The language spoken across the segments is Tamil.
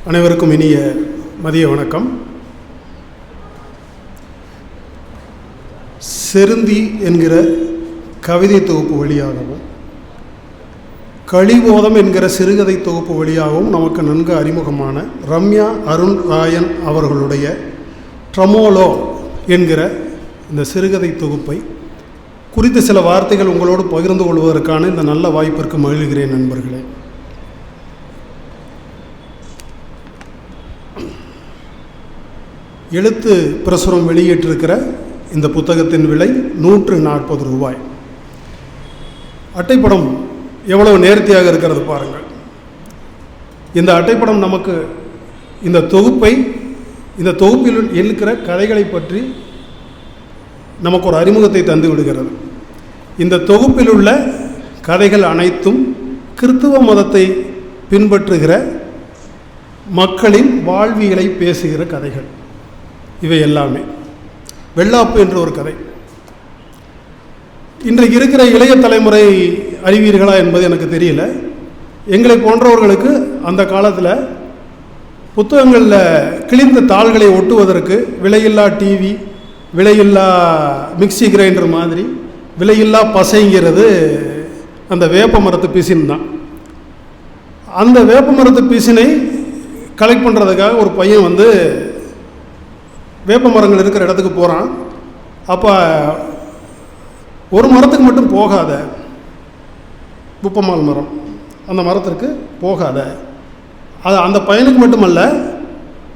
அனைவருக்கும் இனிய மதிய வணக்கம். செருந்தி என்கிற கவிதை தொகுப்பு வழியாகவும் கலிபோதம் என்கிற சிறுகதை தொகுப்பு வழியாகவும் நமக்கு நன்கு அறிமுகமான ரம்யா அருண் ராயன் அவர்களுடைய ட்ரமோலோ என்கிற இந்த சிறுகதை தொகுப்பை குறித்த சில வார்த்தைகள் உங்களோடு பகிர்ந்து கொள்வதற்கான இந்த நல்ல வாய்ப்பிற்கு மகிழ்கிறேன் நண்பர்களே. எழுத்து பிரசுரம் வெளியிட்டிருக்கிற இந்த புத்தகத்தின் விலை 140 ரூபாய். அட்டைப்படம் எவ்வளவு நேர்த்தியாக இருக்கிறது பாருங்கள். இந்த அட்டைப்படம் நமக்கு இந்த தொகுப்பில் இருக்கிற கதைகளை பற்றி நமக்கு ஒரு அறிமுகத்தை தந்து விடுகிறது. இந்த தொகுப்பில் உள்ள கதைகள் அனைத்தும் கிறிஸ்துவ மதத்தை பின்பற்றுகிற மக்களின் வாழ்வியலை பேசுகிற கதைகள். இவை எல்லாமே வெள்ளாப்பு என்ற ஒரு கதை. இன்றைக்கு இருக்கிற இளைய தலைமுறை அறிவீர்களா என்பது எனக்கு தெரியல. எங்களை போன்றவர்களுக்கு அந்த காலத்தில் புத்தகங்களில் கிழிந்த தாள்களை ஒட்டுவதற்கு விலையில்லா டிவி, விலையில்லா மிக்சி கிரைண்டர் மாதிரி விலையில்லா பசைங்கிறது அந்த வேப்ப மரத்து பிசின் தான். அந்த வேப்ப மரத்து பிசினை கலெக்ட் பண்ணுறதுக்காக ஒரு பையன் வேப்ப மரங்கள் இருக்கிற இடத்துக்கு போகிறான். அப்போ ஒரு மரத்துக்கு மட்டும் போகாத, புப்பமால் மரம், அந்த மரத்திற்கு போகாத. அது அந்த பையனுக்கு மட்டுமல்ல,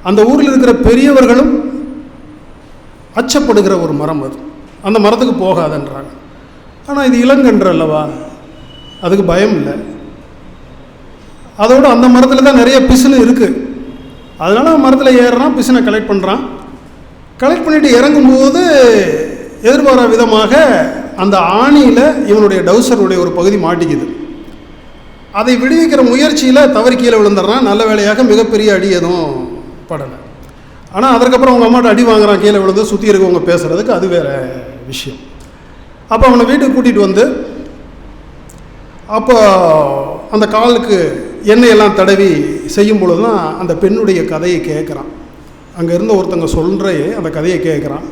அந்த ஊரில் இருக்கிற பெரியவர்களும் அச்சப்படுகிற ஒரு மரம் அது. அந்த மரத்துக்கு போகாதன்றாங்க. ஆனால் இது இளங்கன்று அல்லவா, அதுக்கு பயம் இல்லை. அதோடு அந்த மரத்தில் தான் நிறைய பிசுனு இருக்குது. அதனால் மரத்தில் ஏறுறான், பிசுனை கலெக்ட் பண்ணுறான். கலெக்ட் பண்ணிவிட்டு இறங்கும்போது எதிர்பாரா விதமாக அந்த ஆணியில் இவனுடைய டவுசருடைய ஒரு பகுதி மாட்டிக்குது. அதை விடுவிக்கிற முயற்சியில் தவறி கீழே விழுந்துடுறான். நல்ல வேளையாக மிகப்பெரிய அடி எதுவும் படலை. ஆனால் அதற்கப்புறம் அவங்க அம்மாட்ட அடி வாங்குறான், கீழே விழுந்து சுற்றி இருக்கவங்க பேசுகிறதுக்கு. அது வேறு விஷயம். அப்போ அவனை வீட்டுக்கு கூட்டிகிட்டு அப்போ அந்த காலுக்கு எண்ணெயெல்லாம் தடவி செய்யும் பொழுது தான் அந்த பெண்ணுடைய கதையை கேட்குறான். அங்கே இருந்த ஒருத்தங்க சொல்கிற அந்த கதையை கேட்குறான்.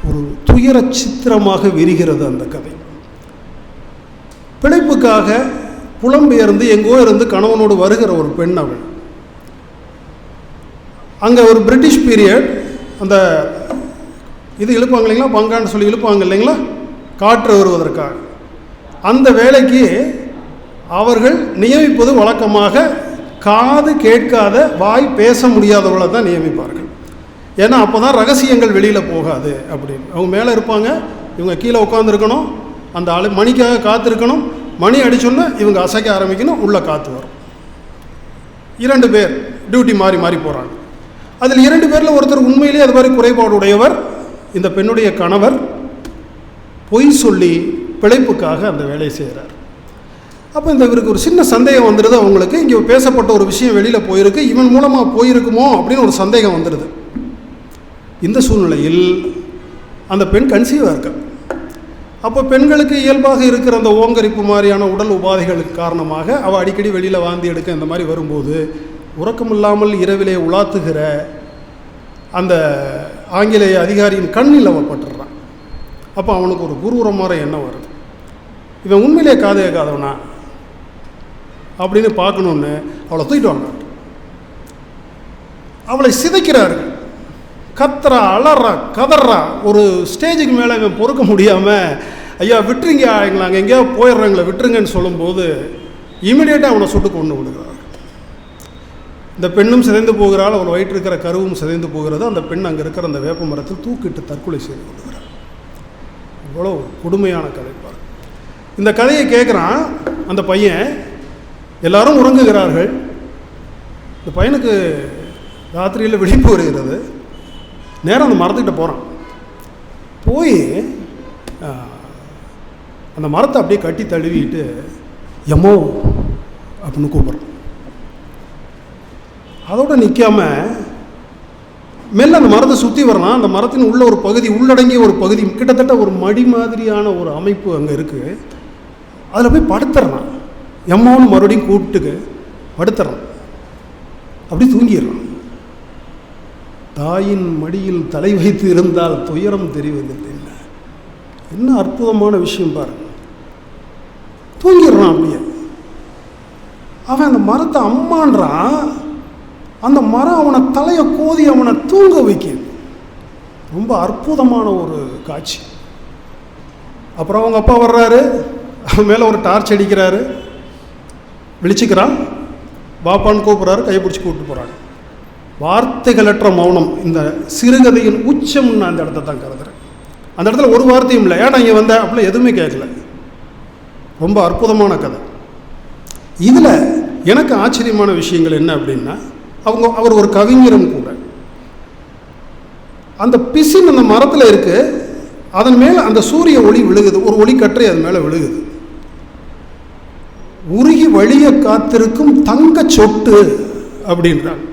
ஒரு துயர சித்திரமாக விரிகிறது அந்த கதை. பிழைப்புக்காக புலம்பெயர்ந்து எங்கோ இருந்து கணவனோடு வருகிற ஒரு பெண் அவள். அங்கே ஒரு பிரிட்டிஷ் பீரியட் அந்த இது இழுப்பாங்க இல்லைங்களா, பங்கான்னு சொல்லி இழுப்பாங்க இல்லைங்களா, காற்று வருவதற்காக. அந்த வேலைக்கு அவர்கள் நியமிப்பது வழக்கமாக காது கேட்காத, வாய் பேச முடியாதவளை தான் நியமிப்பார்கள். ஏன்னா அப்போ தான் ரகசியங்கள் வெளியில் போகாது அப்படின்னு. அவங்க மேலே இருப்பாங்க, இவங்க கீழே உட்காந்துருக்கணும், அந்த மணிக்காக காத்திருக்கணும். மணி அடிச்சோன்னா இவங்க அசைக்க ஆரம்பிக்கணும், உள்ளே காற்று வரும். 2 பேர் டியூட்டி மாறி மாறி போகிறாங்க. அதில் 2 பேரில் ஒருத்தர் உண்மையிலேயே அது மாதிரி குறைபாடு உடையவர். இந்த பெண்ணுடைய கணவர் பொய் சொல்லி பிழைப்புக்காக அந்த வேலையை செய்கிறார். அப்போ இவருக்கு ஒரு சின்ன சந்தேகம் வந்துடுது. அவங்களுக்கு இங்கே பேசப்பட்ட ஒரு விஷயம் வெளியில் போயிருக்கு, இவன் மூலமாக போயிருக்குமோ அப்படின்னு ஒரு சந்தேகம் வந்துடுது. இந்த சூழ்நிலையில் அந்த பெண் கன்சீவாக இருக்கா. அப்போ பெண்களுக்கு இயல்பாக இருக்கிற அந்த ஓங்கரிப்பு மாதிரியான உடல் உபாதைகளுக்கு காரணமாக அவள் அடிக்கடி வெளியில் வாந்தி எடுக்க இந்த மாதிரி வரும்போது உறக்கமில்லாமல் இரவிலே உலாத்துகிற அந்த ஆங்கிலேய அதிகாரியின் கண்ணில் அவள் பட்டுறான். அப்போ அவனுக்கு ஒரு குரூரமான எண்ணம் வருது, இவன் உண்மையிலே காது கேட்காதவனா அப்படின்னு பார்க்கணுன்னு அவளை தூக்கிட்டு வாங்க. அவளை சிதைக்கிறார்கள், கத்துறா, அலறா, கதறா. ஒரு ஸ்டேஜுக்கு மேலே இவன் பொறுக்க முடியாமல், ஐயா விட்டுருங்க, எங்களை அங்கே எங்கேயாவது போயிடுறாங்களே விட்டுருங்கன்னு சொல்லும்போது இமீடியட்டாக அவனை சுட்டு கொண்டு விடுகிறார். இந்த பெண்ணும் சிதைந்து போகிறாள், அவள் வயிற்று இருக்கிற கருவும் சிதைந்து போகிறது. அந்த பெண் அங்கே இருக்கிற அந்த வேப்ப மரத்தில் தூக்கிட்டு தற்கொலை செய்து கொள்கிறார். இவ்வளோ கொடுமையான கதை பாரு. இந்த கதையை கேட்குறான் அந்த பையன். எல்லாரும் உறங்குகிறார்கள். இந்த பையனுக்கு ராத்திரியில் விழிப்பு வருகிறது. நேரம் அந்த மரத்துக்கிட்ட போகிறான். போய் அந்த மரத்தை அப்படியே கட்டி தழுவிட்டு எம்மோ அப்படின்னு கூப்பிட்றான். அதோடு நிற்காம மெல்ல அந்த மரத்தை சுற்றி வரலாம். அந்த மரத்தின் உள்ள ஒரு பகுதி, உள்ளடங்கிய ஒரு பகுதி, கிட்டத்தட்ட ஒரு மடி மாதிரியான ஒரு அமைப்பு அங்கே இருக்குது. அதில் போய் படுத்துறான். எம்மாவும் மறுபடியும் கூப்பிட்டுக்கு படுத்துறான். அப்படி தூங்கிடுறான். தாயின் மடியில் தலை வைத்து இருந்தால் துயரம் தெரிவதில்லை. என்ன அற்புதமான விஷயம் பாருங்க. தூங்கிடுறான் அப்படியே. அவன் அந்த மரத்தை அம்மான்றான். அந்த மரம் அவனை தலையை கோதி அவனை தூங்க வைக்குது. ரொம்ப அற்புதமான ஒரு காட்சி. அப்புறம் அவங்க அப்பா வர்றாரு, அவன் மேலே ஒரு டார்ச் அடிக்கிறாரு, விழிச்சிக்கிறான், பாப்பான்னு கூப்பிட்றாரு, கையை பிடிச்சி கூப்பிட்டு போகிறாங்க. வார்த்தைகளற்ற மௌனம் இந்த சிறுகதையின் உச்சம். நான் அந்த இடத்த தான் கருதுறேன். அந்த இடத்துல ஒரு வார்த்தையும் இல்லை, ஏன்னா இங்கே வந்த அப்படிலாம் எதுவுமே கேட்கல. ரொம்ப அற்புதமான கதை. இதில் எனக்கு ஆச்சரியமான விஷயங்கள் என்ன அப்படின்னா, அவர் ஒரு கவிஞரும் கூட. அந்த பிசின் அந்த மரத்தில் இருக்கு, அதன் மேலே அந்த சூரிய ஒளி விழுகுது, ஒரு ஒளி கற்றை அது மேலே விழுகுது. உருகி வழிய காத்திருக்கும் தங்க சொட்டு அப்படின்றாங்க.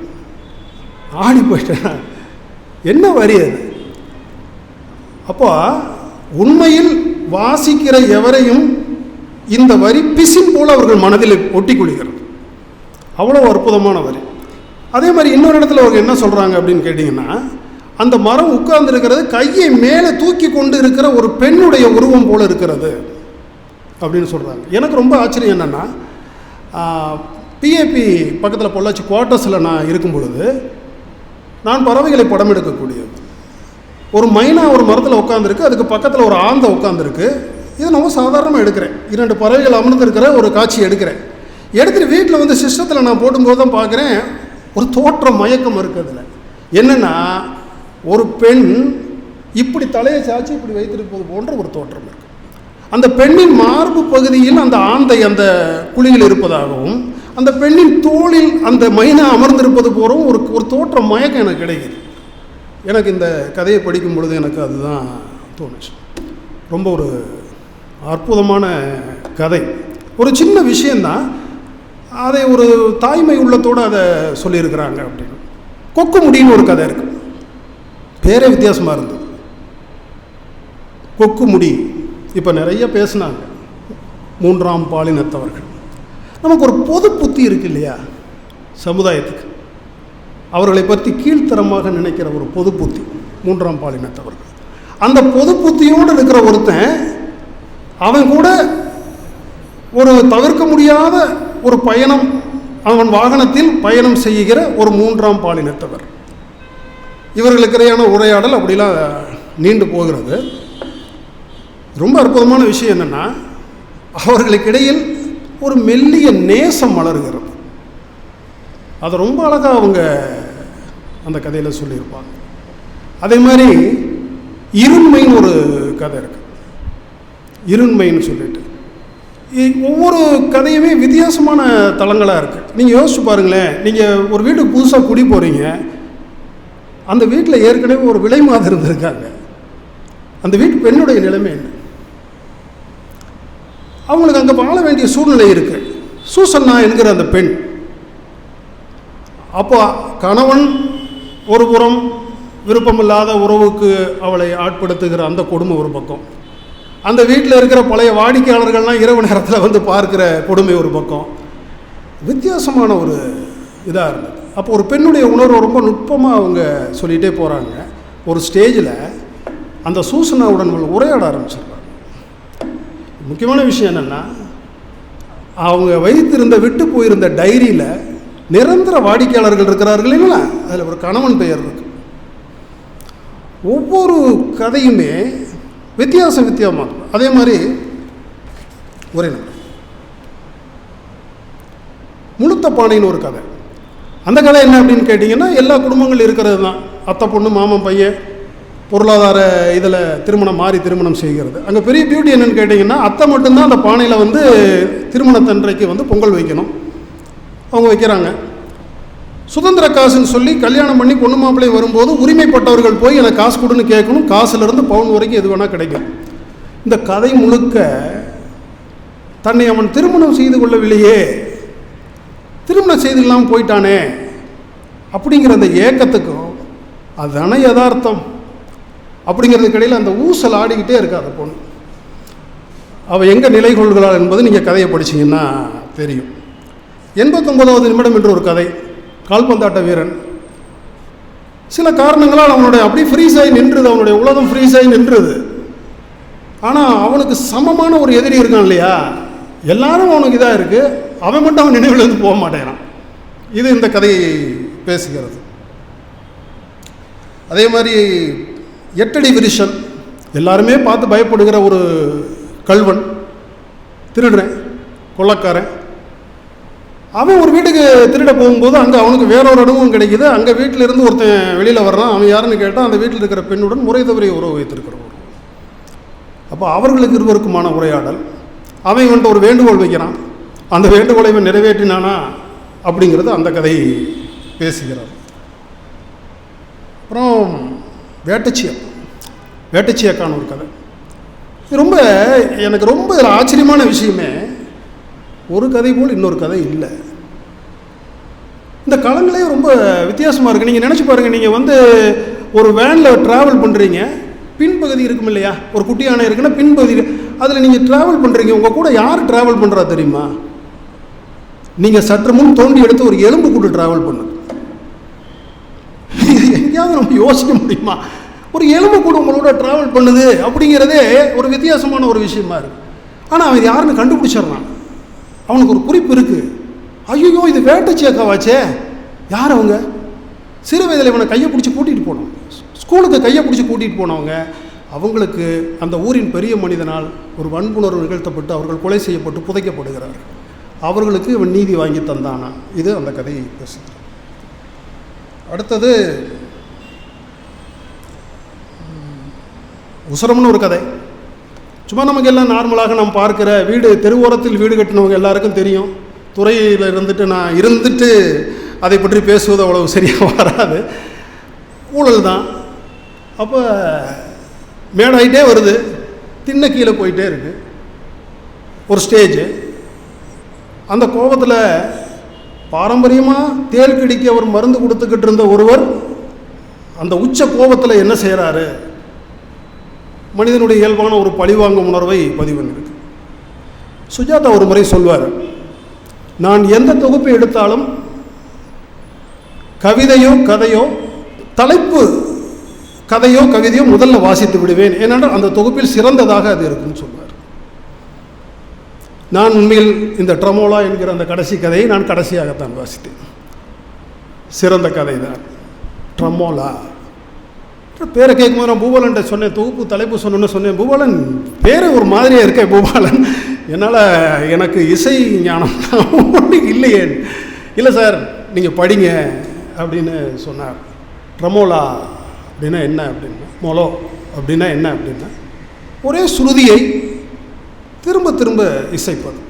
ஆடி போயிட்டேன், என்ன வரி அது? அப்போ உண்மையில் வாசிக்கிற எவரையும் இந்த வரி பிசின் போல அவர்கள் மனதில் ஒட்டி கொள்கிறது. அவ்வளோ அற்புதமான வரி. அதே மாதிரி இன்னொரு இடத்துல அவங்க என்ன சொல்கிறாங்க அப்படின்னு கேட்டிங்கன்னா, அந்த மரம் உட்கார்ந்து இருக்கிறது கையை மேலே தூக்கி கொண்டு இருக்கிற ஒரு பெண்ணுடைய உருவம் போல இருக்கிறது அப்படின்னு சொல்கிறாங்க. எனக்கு ரொம்ப ஆச்சரியம் என்னென்னா, பிஏபி பக்கத்தில் பொள்ளாச்சி குவார்ட்டர்ஸில் நான் இருக்கும் பொழுது நான் பறவைகளை படம் எடுக்கக்கூடியது. ஒரு மைனா ஒரு மரத்தில் உட்காந்துருக்கு, அதுக்கு பக்கத்தில் ஒரு ஆந்தை உட்காந்துருக்கு. இது நம்ம சாதாரணமாக எடுக்கிறேன். 2 பறவைகள் அமர்ந்துருக்கிற ஒரு காட்சி எடுக்கிறேன். எடுத்துகிட்டு வீட்டில் வந்து சிஸ்டத்தில் நான் போடும்போது தான் பார்க்குறேன், ஒரு தோற்ற மயக்கம் இருக்கிறதுல என்னென்னா, ஒரு பெண் இப்படி தலையை சாய்ச்சி இப்படி வைத்திருப்பது போன்ற ஒரு தோற்றம் இருக்குது. அந்த பெண்ணின் மார்பு பகுதியில் அந்த ஆந்தை அந்த குழியில் இருப்பதாகவும், அந்த பெண்ணின் தோளில் அந்த மைனா அமர்ந்திருப்பது போலும் ஒரு தோற்ற மயக்கம் எனக்கு கிடைக்குது. எனக்கு இந்த கதையை படிக்கும் பொழுது எனக்கு அதுதான் தோணுச்சு. ரொம்ப ஒரு அற்புதமான கதை. ஒரு சின்ன விஷயந்தான், அதை ஒரு தாய்மை உள்ளத்தோடு அதை சொல்லியிருக்கிறாங்க அப்படின்னு. கொக்கு முடின்னு ஒரு கதை இருக்குது, பேரே வித்தியாசமாக இருந்தது. கொக்கு முடி இப்போ நிறைய பேசினாங்க, 3ஆம் பாலினத்தவர்கள். நமக்கு ஒரு பொது புத்தி இருக்கு இல்லையா சமுதாயத்துக்கு, அவர்களை பற்றி கீழ்த்தரமாக நினைக்கிற ஒரு பொது புத்தி 3ஆம் பாலினத்தவர்கள். அந்த பொது புத்தியோடு இருக்கிற ஒருத்தன், அவன் கூட ஒரு தவிர்க்க முடியாத ஒரு பயணம், அவன் வாகனத்தில் பயணம் செய்கிற ஒரு 3ஆம் பாலினத்தவர். இவர்களுக்கிடையான உரையாடல் அப்படிலாம் நீண்டு போகிறது. ரொம்ப அற்புதமான விஷயம் என்னென்னா, அவர்களுக்கிடையில் ஒரு மெல்லிய நேசம் மலர்கிறது. அதை ரொம்ப அழகாக அவங்க அந்த கதையில் சொல்லியிருப்பாங்க. அதே மாதிரி இருண்மைன்னு ஒரு கதை இருக்குது. இருண்மைன்னு சொல்லிட்டு ஒவ்வொரு கதையுமே வித்தியாசமான தளங்களாக இருக்குது. நீங்கள் யோசிச்சு பாருங்களேன், நீங்கள் ஒரு வீட்டுக்கு புதுசாக குடி போகிறீங்க, அந்த வீட்டில் ஏற்கனவே ஒரு விலை மாதம் இருந்திருக்காங்க. அந்த வீட்டு பெண்ணுடைய நிலைமை என்ன? அவங்களுக்கு அங்கே வாழ வேண்டிய சூழ்நிலை இருக்குது. சூசன்னா என்கிற அந்த பெண், அப்போ கணவன் ஒரு புறம் விருப்பமில்லாத உறவுக்கு அவளை ஆட்படுத்துகிற அந்த கொடுமை ஒரு பக்கம், அந்த வீட்டில் இருக்கிற பழைய வாடிக்கையாளர்கள்லாம் இரவு நேரத்தில் வந்து பார்க்குற கொடுமை ஒரு பக்கம், வித்தியாசமான ஒரு இதாக இருந்தது. அப்போ ஒரு பெண்ணுடைய உணர்வு ரொம்ப நுட்பமாக அவங்க சொல்லிகிட்டே போகிறாங்க. ஒரு ஸ்டேஜில் அந்த சூசனாவுடன் உரையாட ஆரம்பிச்சிருக்காங்க. முக்கியமான விஷயம் என்னென்னா, அவங்க வைத்திருந்த விட்டு போயிருந்த டைரியில் நிரந்தர வாடிக்கையாளர்கள் இருக்கிறார்கள் இல்லைங்களா, அதில் ஒரு கணவன் பெயர் இருக்கு. ஒவ்வொரு கதையுமே வித்தியாசமாக. அதே மாதிரி ஒரே முழுத்த பானைன்னு ஒரு கதை. அந்த கதை என்ன அப்படின்னு கேட்டிங்கன்னா, எல்லா குடும்பங்கள் இருக்கிறது தான். அத்தை பொண்ணு மாமன் பையன் பொருளாதார இதில் திருமணம் செய்கிறது. அங்கே பெரிய பியூட்டி என்னென்னு கேட்டிங்கன்னா, அத்தை மட்டும்தான் அந்த பானையில் வந்து திருமணத்தன்றைக்கு வந்து பொங்கல் வைக்கணும். அவங்க வைக்கிறாங்க. சுதந்திர காசுன்னு சொல்லி கல்யாணம் பண்ணி பொண்ணு மாப்பிள்ளை வரும்போது உரிமைப்பட்டவர்கள் போய் எனக்கு காசு கொடுன்னு கேட்கணும். காசுலேருந்து பவுன் வரைக்கும் எது வேணால் கிடைக்கும். இந்த கதை முழுக்க தன்னை அவன் திருமணம் செய்து கொள்ளவில்லையே, திருமணம் செய்துலாம் போயிட்டானே அப்படிங்கிற அந்த ஏக்கத்துக்கும் அதுதானே யதார்த்தம் அப்படிங்கிறதுக்கு இடையில் அந்த ஊசல் ஆடிக்கிட்டே இருக்கா அந்த பொண்ணு. அவள் எங்கே நிலை கொள்கிறாள் என்பது நீங்கள் கதையை படிச்சிங்கன்னா தெரியும். 89வது நிமிடம் என்று ஒரு கதை, கால்பந்தாட்ட வீரன். சில காரணங்களால் அவனுடைய அப்படி ஃப்ரீஸ் ஆகி நின்றுது, அவனுடைய உலகம் ஃப்ரீஸ் ஆகி நின்றுது. ஆனால் அவனுக்கு சமமான ஒரு எதிரி இருக்கான் இல்லையா, எல்லாரும் அவனுக்கு இதாக இருக்குது, அவன் மட்டும் அவன் நினைவுலேருந்து போக மாட்டேறான். இது இந்த கதையை பேசுகிறது. அதே மாதிரி 8 அடி விரிசல், எல்லாருமே பார்த்து பயப்படுகிற ஒரு கள்வன், திருடுறேன், கொள்ளக்காரன். அவன் ஒரு வீட்டுக்கு திருட போகும்போது அங்கே அவனுக்கு வேறொரு அனுபவம் கிடைக்குது. அங்கே வீட்டில் இருந்து ஒருத்தன் வெளியில் வர்றான். அவன் யாருன்னு கேட்டால் அந்த வீட்டில் இருக்கிற பெண்ணுடன் முறை தவறிய உறவு வைத்திருக்கிறவன். அப்போ அவர்களுக்கு இருவருக்குமான உரையாடல். அவன் இவன்ட்டு ஒரு வேண்டுகோள் வைக்கிறான், அந்த வேண்டுகோளை இவன் நிறைவேற்றினானா அப்படிங்கிறது அந்த கதை பேசுகிறார். அப்புறம் வேட்டச்சியக்கான ஒரு கதை. ரொம்ப எனக்கு ரொம்ப ஆச்சரியமான விஷயமே, ஒரு கதை போல் இன்னொரு கதை இல்லை. இந்த களங்களே ரொம்ப வித்தியாசமாக இருக்குது. நீங்கள் நினச்சி பாருங்கள், நீங்கள் ஒரு வேனில் ட்ராவல் பண்ணுறீங்க, பின்பகுதி இருக்கும் இல்லையா, ஒரு குட்டி யானை இருக்குன்னா பின்பகுதி, அதில் நீங்கள் ட்ராவல் பண்ணுறீங்க. உங்கள் கூட யார் ட்ராவல் பண்ணுறா தெரியுமா? நீங்கள் சற்று முன் தோண்டி எடுத்து ஒரு எலும்பு கூட்டு ட்ராவல் பண்ணு. எங்கேயாவது நம்ம யோசிக்க முடியுமா? ஒரு எலும்பு கூட உங்களோட ட்ராவல் பண்ணுது அப்படிங்கிறதே ஒரு வித்தியாசமான ஒரு விஷயமா இருக்குது. ஆனால் அவன் யாருன்னு கண்டுபிடிச்சிடறான். அவனுக்கு ஒரு குறிப்பு இருக்குது. ஐயோ, இது வேட்டச்சியக்காவாச்சே. யார் அவங்க? சிறு வயதில் இவனை கையை பிடிச்சி கூட்டிகிட்டு போனோம், ஸ்கூலுக்கு கையை பிடிச்சி கூட்டிகிட்டு போனவங்க. அவங்களுக்கு அந்த ஊரின் பெரிய மனிதனால் ஒரு வன்புணர்வு நிகழ்த்தப்பட்டு அவர்கள் கொலை செய்யப்பட்டு புதைக்கப்படுகிறார்கள். அவர்களுக்கு இவன் நீதி வாங்கி தந்தானா. இது அந்த கதையை பேசுகிறது. அடுத்தது உசரம்னு ஒரு கதை. சும்மா நமக்கு எல்லாம் நார்மலாக நாம் பார்க்குற வீடு, தெருவோரத்தில் வீடு கட்டினவங்க எல்லாருக்கும் தெரியும். துறையில் இருந்துட்டு அதை பற்றி பேசுவது அவ்வளவு சரியாக வராது, ஊழல் தான். அப்போ மேடாயிட்டே வருது, தின்ன கீழே போயிட்டே இருக்குது ஒரு ஸ்டேஜ். அந்த கோபத்தில் பாரம்பரியமாக தேள் கடிக்க அவர் மருந்து கொடுத்துக்கிட்டு இருந்த ஒருவர் அந்த உச்ச கோபத்தில் என்ன செய்கிறாரு? மனிதனுடைய இயல்பான ஒரு பழிவாங்கும் உணர்வை பதிவு பண்ணிருக்கு. சுஜாதா ஒரு முறை சொல்வார், நான் எந்த தொகுப்பை எடுத்தாலும் கவிதையோ கதையோ, தலைப்பு கதையோ கவிதையோ முதல்ல வாசித்து விடுவேன், ஏனென்றால் அந்த தொகுப்பில் சிறந்ததாக அது இருக்குன்னு சொல்வார். நான் உண்மையில் இந்த ட்ரமோலா என்கிற அந்த கடைசி கதையை நான் கடைசியாகத்தான் வாசித்தேன். சிறந்த கதை தான் ட்ரமோலா. பேரை கேட்கும்போது நான் பூபாலன்ட்ட சொன்னேன், தொகுப்பு தலைப்பு சொன்னேன். பூபாலன் பேரை ஒரு மாதிரியாக இருக்க பூபாலன், என்னால் எனக்கு இசை ஞானம் இல்லையே. இல்லை சார், நீங்கள் படிங்க அப்படின்னு சொன்னார். ட்ரமோலா அப்படின்னா என்ன அப்படின்னா, மொலோ அப்படின்னா என்ன அப்படின்னா, ஒரே சுருதியை திரும்ப திரும்ப இசைப்பது,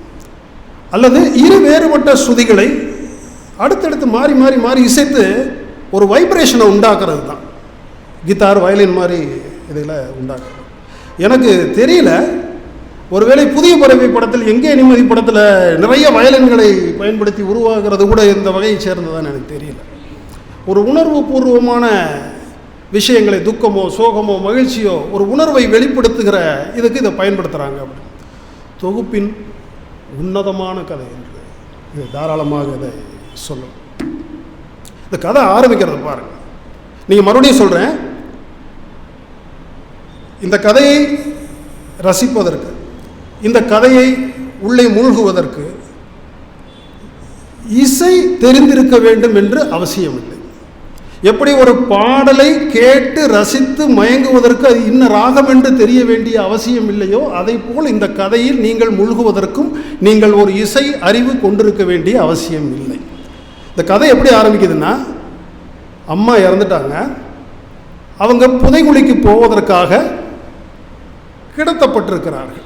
அல்லது இரு வேறுபட்ட ஸ்ருதிகளை அடுத்தடுத்து மாறி மாறி மாறி இசைத்து ஒரு வைப்ரேஷனை உண்டாக்குறது தான் கிட்டார், வயலின் மாதிரி இதில் உண்டாக்குறது. எனக்கு தெரியல, ஒருவேளை புதிய பறவை படத்தில் எங்கே நிம்மதி படத்தில் நிறைய வயலின்களை பயன்படுத்தி உருவாகிறது கூட இந்த வகையை சேர்ந்ததான்னு எனக்கு தெரியல. ஒரு உணர்வு பூர்வமான விஷயங்களை, துக்கமோ சோகமோ மகிழ்ச்சியோ, ஒரு உணர்வை வெளிப்படுத்துகிற இதுக்கு இதை பயன்படுத்துகிறாங்க. அப்படி தொகுப்பின் உன்னதமான கதை என்று இது தாராளமாக இதை சொல்லணும். இந்த கதை ஆரம்பிக்கிறது பாருங்கள். நீங்கள் மறுபடியும் சொல்கிறேன், இந்த கதையை ரசிப்பதற்கு, இந்த கதையை உள்ளே மூழ்குவதற்கு இசை தெரிந்திருக்க வேண்டும் என்று அவசியமில்லை. எப்படி ஒரு பாடலை கேட்டு ரசித்து மயங்குவதற்கு அது இன்ன ராகம் என்று தெரிய வேண்டிய அவசியம் இல்லையோ, அதை போல் இந்த கதையில் நீங்கள் மூழ்குவதற்கும் நீங்கள் ஒரு இசை அறிவு கொண்டிருக்க வேண்டிய அவசியம் இல்லை. இந்த கதை எப்படி ஆரம்பிக்குதுன்னா, அம்மா இறந்துட்டாங்க, அவங்க புதைகுழிக்கு போவதற்காக கிடத்தப்பட்டிருக்கிறார்கள்.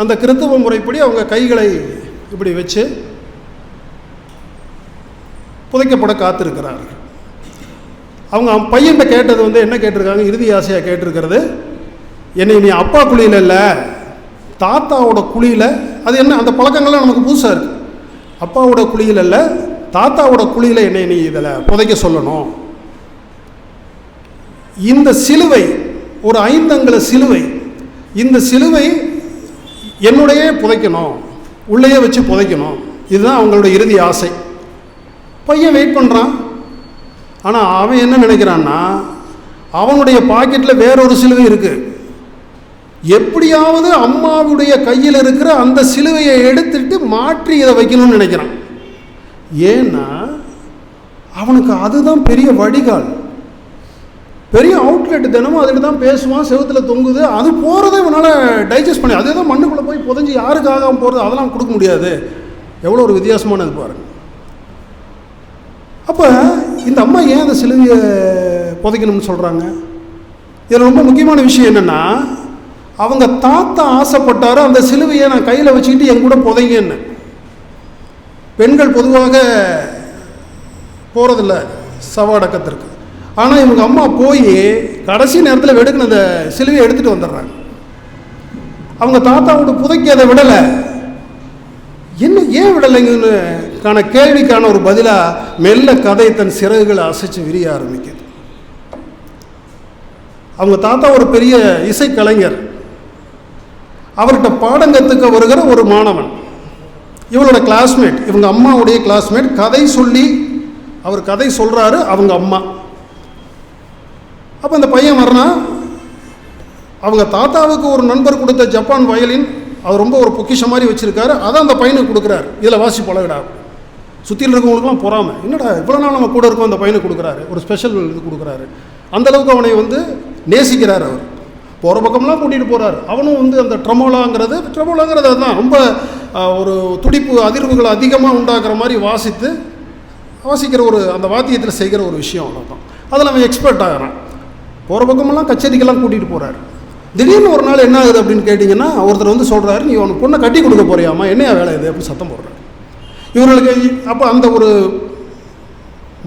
அந்த கிறித்துவ முறைப்படி அவங்க கைகளை இப்படி வச்சு புதைக்கப்பட காத்திருக்கிறார்கள். அவங்க பையன்கிட்ட கேட்டது என்ன கேட்டிருக்காங்க, இறுதி ஆசையாக கேட்டிருக்கிறது, என்னை நீ அப்பா குழியில் இல்லை தாத்தாவோட குழியில், அது என்ன அந்த பழக்கங்கள்லாம் நமக்கு புதுசாக இருக்குது, அப்பாவோட குழியில் இல்லை தாத்தாவோட குழியில் என்னை நீ இதில் புதைக்க சொல்லணும். இந்த சிலுவை ஒரு 5 அங்குல சிலுவை, இந்த சிலுவை என்னுடைய புதைக்கணும், உள்ளேயே வச்சு புதைக்கணும். இதுதான் அவங்களுடைய இறுதி ஆசை. பையன் வெயிட் பண்ணுறான். ஆனால் அவன் என்ன நினைக்கிறான்னா, அவனுடைய பாக்கெட்டில் வேறொரு சிலுவை இருக்குது, எப்படியாவது அம்மாவுடைய கையில் இருக்கிற அந்த சிலுவையை எடுத்துட்டு மாற்றி இதை வைக்கணும்னு நினைக்கிறான். ஏன்னா அவனுக்கு அதுதான் பெரிய வடிகால், பெரிய அவுட்லெட். தினமும் அதில் தான் பேசுவான், செவத்தில் தொங்குது, அது போகிறத இவனால் டைஜஸ்ட் பண்ணி, அதே தான் மண்ணுக்குள்ளே போய் புதஞ்சி யாருக்காக போகிறது, அதெல்லாம் கொடுக்க முடியாது. எவ்வளோ ஒரு வித்தியாசமானது பாருங்க. அப்போ இந்த அம்மா ஏன் அந்த சிலுவையை புதைக்கணும்னு சொல்கிறாங்க? இதில் ரொம்ப முக்கியமான விஷயம் என்னென்னா, அவங்க தாத்தா ஆசைப்பட்டாரு அந்த சிலுவையை நான் கையில் வச்சுக்கிட்டு என் கூட புதைங்கன்னு. பெண்கள் பொதுவாக போகிறதில்ல சவாடக்கத்திற்கு. ஆனால் இவங்க அம்மா போய் கடைசி நேரத்தில் வெடுக்குன அந்த சிலுவையை எடுத்துகிட்டு வந்துடுறாங்க. அவங்க தாத்தாவோட புதைக்க அதை விடலை. என்ன ஏன் விடலைங்கன்னு கேள்விக்கான ஒரு பதிலாக மெல்ல கதை தன் சிறகுகளை அசைச்சு விரிய ஆரம்பிக்குது. அவங்க தாத்தா ஒரு பெரிய இசைக்கலைஞர். அவர்கிட்ட பாடம் கற்றுக்க வருகிற ஒரு மாணவன், இவளோட கிளாஸ்மேட், இவங்க அம்மாவுடைய கிளாஸ்மேட். கதை சொல்லி அவர் கதை சொல்கிறாரு அவங்க அம்மா. அப்போ அந்த பையன் வர்றான். அவங்க தாத்தாவுக்கு ஒரு நண்பர் கொடுத்த ஜப்பான் வயலின், அவர் ரொம்ப ஒரு பொக்கிஷம் மாதிரி வச்சுருக்காரு, அதான் அந்த பையனுக்கு கொடுக்குறாரு. இதில் வாசி பழகடா. சுற்றியில் இருக்கவங்களுக்குலாம் பொறாமை, என்னடா இவ்வளோ நாள் நம்ம கூட இருக்கோம், அந்த பையனுக்கு கொடுக்குறாரு, ஒரு ஸ்பெஷல் இது கொடுக்குறாரு. அந்தளவுக்கு அவனை நேசிக்கிறார். அவர் போகிற பக்கம்லாம் கூட்டிகிட்டு போகிறார். அவனும் அந்த ட்ரமோலாங்கிறது அதுதான் ரொம்ப ஒரு துடிப்பு அதிர்வுகள் அதிகமாக உண்டாக்குற மாதிரி வாசிக்கிற ஒரு அந்த வாத்தியத்தில் செய்கிற ஒரு விஷயம். அவ்வளோதான். அதில் அவன் எக்ஸ்பர்ட் ஆகிறான். போகிற பக்கமெல்லாம் கச்சேரிக்கெல்லாம் கூட்டிகிட்டு போகிறாரு. திடீர்னு ஒரு நாள் என்ன ஆகுது அப்படின்னு கேட்டிங்கன்னா, ஒருத்தர் சொல்கிறாரு, நீ அவனுக்கு பொண்ணை கட்டி கொடுக்க போறியாமா, என்னையா வேலை இது அப்படின்னு சத்தம் போடுறாரு. இவர்களுக்கு அப்போ அந்த ஒரு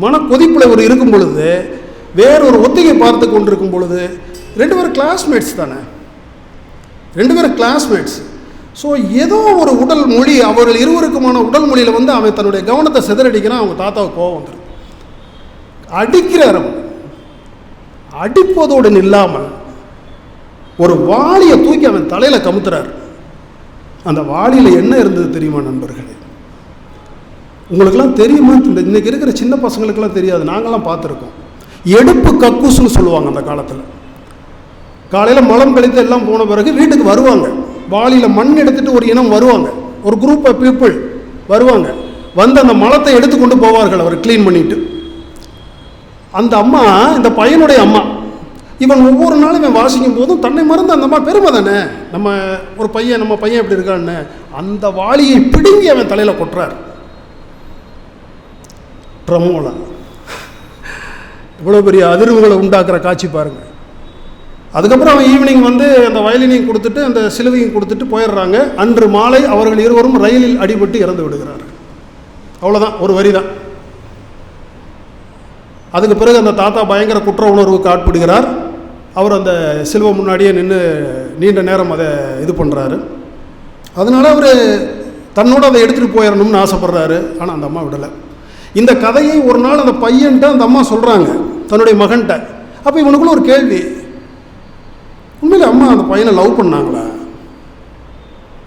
மன கொதிப்பில் ஒரு இருக்கும் பொழுது, வேறொரு ஒத்திகை பார்த்து கொண்டு இருக்கும் பொழுது, 2 பேரும் கிளாஸ்மேட்ஸ் தானே, 2 பேரும் கிளாஸ்மேட்ஸ். ஸோ ஏதோ ஒரு உடல் மொழி, அவர்கள் இருவருக்குமான உடல் மொழியில் அவன் தன்னுடைய கவனத்தை சிதறடிக்கிறான். அவங்க தாத்தாவுக்கு கோபம் வந்துடும். அடிக்கிறார். அடிப்பதோடு இல்லாமல் ஒரு வாளியை தூக்கி அவன் தலையில் கமுத்துறார். அந்த வாளியில் என்ன இருந்தது தெரியுமா நண்பர்களே? உங்களுக்கெல்லாம் தெரியுமா? இன்னைக்கு இருக்கிற சின்ன பசங்களுக்கெல்லாம் தெரியாது, நாங்கள்லாம் பார்த்துருக்கோம். எடுப்பு கக்கூசுன்னு சொல்லுவாங்க. அந்த காலத்தில் காலையில் மலம் கழித்து எல்லாம் போன பிறகு வீட்டுக்கு வருவாங்க. வாளியில் மண் எடுத்துகிட்டு ஒரு இனம் வருவாங்க, ஒரு குரூப் ஆஃப் பீப்புள் வருவாங்க. அந்த மலத்தை எடுத்துக்கொண்டு போவார்கள் அவர் க்ளீன் பண்ணிட்டு. அந்த அம்மா, இந்த பையனுடைய அம்மா, இவன் ஒவ்வொரு நாளும் இவன் வாசிக்கும் போதும் தன்னை மறந்து, அந்த அம்மா பெருமை தானே, நம்ம பையன் எப்படி இருக்கான்னு, அந்த வாளியை பிடுங்கி அவன் தலையில் கொட்டுறார். ட்ரமோலா இவ்வளோ பெரிய அதிர்வுகளை உண்டாக்குற காட்சி பாருங்கள். அதுக்கப்புறம் அவன் ஈவினிங் அந்த வயலினையும் கொடுத்துட்டு அந்த சிலுவையும் கொடுத்துட்டு போயிடுறாங்க. அன்று மாலை அவர்கள் இருவரும் ரயிலில் அடிபட்டு இறந்து விடுகிறார்கள். அவ்வளோதான், ஒரு வரி தான். அதுக்கு பிறகு அந்த தாத்தா பயங்கர குற்ற உணர்வுக்கு ஆட்படுகிறார். அவர் அந்த சிலுவை முன்னாடியே நின்று நீண்ட நேரம் அதை இது பண்ணுறாரு. அதனால் அவர் தன்னோட அதை எடுத்துகிட்டு போயிடணும்னு ஆசைப்படுறாரு. ஆனால் அந்த அம்மா விடலை. இந்த கதையை ஒரு நாள் அந்த பையன்கிட்ட அந்த அம்மா சொல்கிறாங்க, தன்னுடைய மகன்கிட்ட. அப்போ இவனுக்குள்ள ஒரு கேள்வி, உண்மையிலே அம்மா அந்த பையனை லவ் பண்ணாங்களா?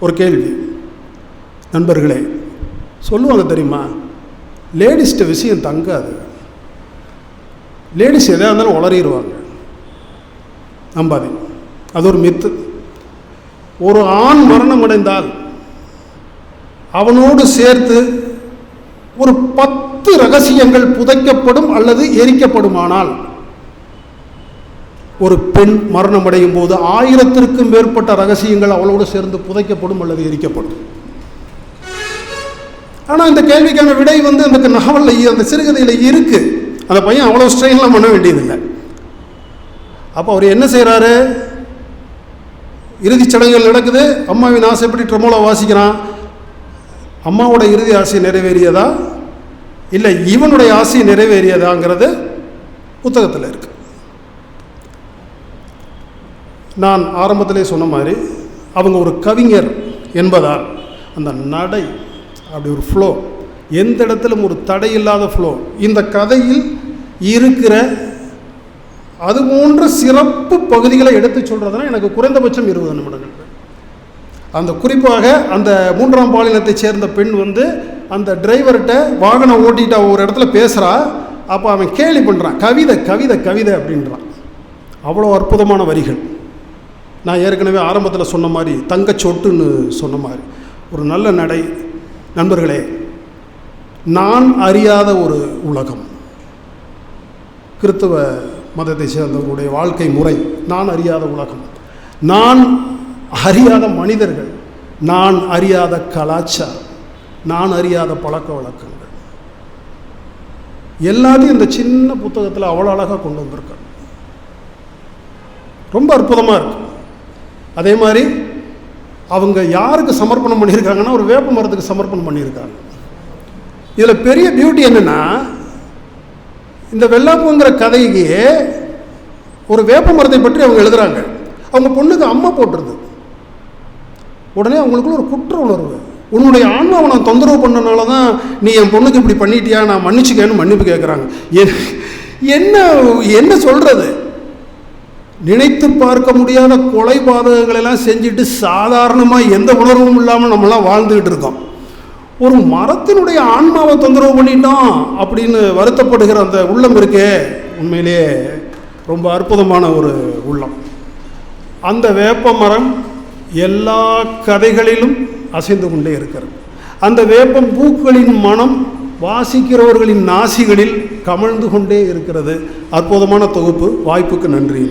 ஒரு கேள்வி. நண்பர்களே, சொல்லுவாங்க தெரியுமா, லேடிஸ்ட்ட விஷயம் தங்காது. லேடிஸ் எதாக இருந்தாலும் உளறிடுவாங்க, நம்பாதீங்க. அது ஒரு மித்து. ஒரு ஆண் மரணம் அடைந்தால் அவனோடு சேர்த்து ஒரு 10 ரகசியங்கள் புதைக்கப்படும் அல்லது எரிக்கப்படுமானால், ஒரு பெண் மரணம் அடையும் போது 1000க்கும் மேற்பட்ட ரகசியங்கள் அவளோடு சேர்ந்து புதைக்கப்படும் அல்லது எரிக்கப்படும். ஆனால் இந்த கேள்விக்கான விடை அந்த நாவலில், அந்த சிறுகதையில் இருக்கு. அந்த பையன் அவ்வளோ ஸ்ட்ரெயின்லாம் பண்ண வேண்டியதில்லை. அப்போ அவர் என்ன செய்கிறாரு, இறுதிச் சடங்குகள் நடக்குது. அம்மாவின் ஆசைப்படி ட்ரமோலா வாசிக்கிறான். அம்மாவோட இறுதி ஆசை நிறைவேறியதா இல்லை இவனுடைய ஆசை நிறைவேறியதாங்கிறது புத்தகத்தில் இருக்கு. நான் ஆரம்பத்திலே சொன்ன மாதிரி அவங்க ஒரு கவிஞர் என்பதால் அந்த நடை அப்படி ஒரு ஃப்ளோ, எந்த இடத்திலும் ஒரு தடை இல்லாத ஃப்ளோ இந்த கதையில் இருக்கிற அது போன்ற சிறப்பு பகுதிகளை எடுத்து சொல்கிறதுனா எனக்கு குறைந்தபட்சம் 20 நிமிடங்கள். அந்த குறிப்பாக அந்த 3ஆம் பாலினத்தை சேர்ந்த பெண் அந்த டிரைவர்கிட்ட வாகனம் ஓட்டிட்டு ஒரு இடத்துல பேசுகிறா. அப்போ அவன் கேலி பண்ணுறான், கவிதை கவிதை கவிதை அப்படின்றான். அவ்வளோ அற்புதமான வரிகள். நான் ஏற்கனவே ஆரம்பத்தில் சொன்ன மாதிரி, தங்கச்சொட்டுன்னு சொன்ன மாதிரி ஒரு நல்ல நடை. நண்பர்களே, நான் அறியாத ஒரு உலகம், கிறிஸ்தவ மதத்தை சேர்ந்தவர்களுடைய வாழ்க்கை முறை. நான் அறியாத உலகம், நான் அறியாத மனிதர்கள், நான் அறியாத கலாச்சாரம், நான் அறியாத பழக்க வழக்கங்கள், எல்லாத்தையும் இந்த சின்ன புத்தகத்தில் அவ்வளோ அழகாக கொண்டு வந்திருக்காங்க. ரொம்ப அற்புதமாக இருக்கு. அதே மாதிரி அவங்க யாருக்கு சமர்ப்பணம் பண்ணியிருக்காங்கன்னா, ஒரு வேப்ப மரத்துக்கு சமர்ப்பணம் பண்ணியிருக்காங்க. இதில் பெரிய பியூட்டி என்னென்னா, இந்த வெள்ளாப்புங்கிற கதைக்கு ஒரு வேப்ப மரத்தை பற்றி அவங்க எழுதுகிறாங்க. அவங்க பொண்ணுக்கு அம்மா போட்டுருது. உடனே அவங்களுக்குள்ள ஒரு குற்ற உணர்வு, உன்னுடைய ஆன்மாவை நான் தொந்தரவு பண்ணனால தான் நீ என் பொண்ணுக்கு இப்படி பண்ணிட்டியா, நான் மன்னிச்சுக்கேன்னு மன்னிப்பு கேட்குறாங்க. என்ன என்ன சொல்கிறது? நினைத்து பார்க்க முடியாத கொலை பாதகங்களெல்லாம் செஞ்சுட்டு சாதாரணமாக எந்த உணர்வும் இல்லாமல் நம்மளாம் வாழ்ந்துக்கிட்டு இருக்கோம். ஒரு மரத்தினுடைய ஆன்மாவை தொந்தரவு பண்ணிட்டோம் அப்படின்னு வருத்தப்படுகிற அந்த உள்ளம் இருக்கே, உண்மையிலேயே ரொம்ப அற்புதமான ஒரு உள்ளம். அந்த வேப்ப மரம் எல்லா கதைகளிலும் அசைந்து கொண்டே இருக்கிறது. அந்த வேப்பம் பூக்களின் மனம் வாசிக்கிறவர்களின் நாசிகளில் கமழ்ந்து கொண்டே இருக்கிறது. அற்புதமான தொகுப்பு. வாய்ப்புக்கு நன்றி.